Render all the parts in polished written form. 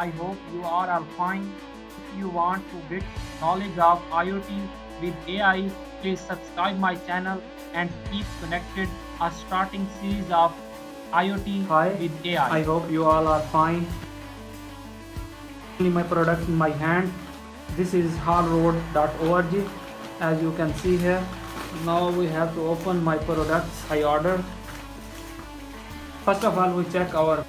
I hope you are all fine. If you want to get knowledge of IoT with AI, please subscribe my channel and keep connected. A starting series of IoT Hi, with AI. I hope you all are fine. My product in my hand. This is hallroad.org. As you can see here, now we have to open my products I ordered. First of all, we check our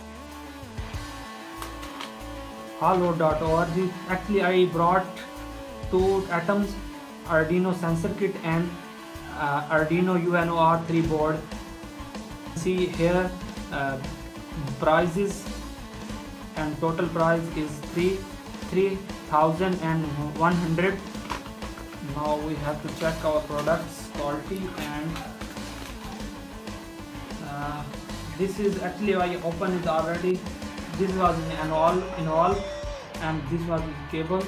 hallroad.org. Actually, I brought two atoms, Arduino sensor kit and Arduino UNO R3 board. See here, prices and total price is 3,100. Now we have to check our products quality, and this is actually I opened it already. This was in all, and this was the cable.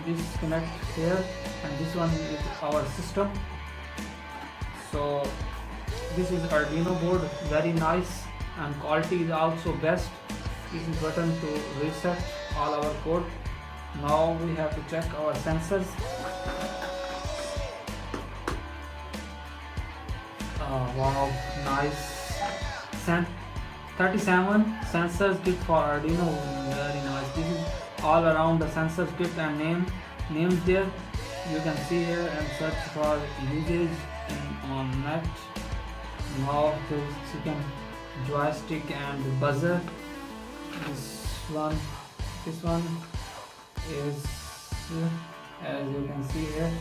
This connect here, and this one is our system. So this is Arduino board, very nice, and quality is also best. This is button to reset all our code. Now we have to check our sensors. Wow, nice. 37 sensors kit for Arduino, very nice. This is all around the sensors kit and names there. You can see here and search for usage on net. Now you can joystick and buzzer. This one is, as you can see here,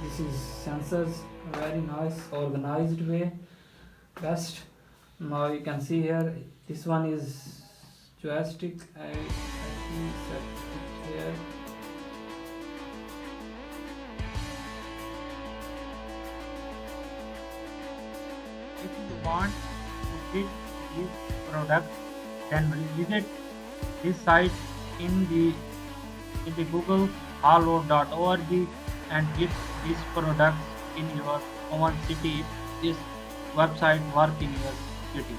this is sensors, very nice, organized way, best. Now you can see here, this one is joystick. I actually set it here. If you want to get these products, then visit this site in the Google hallroad.org and get these products in your own city if this website work in your city.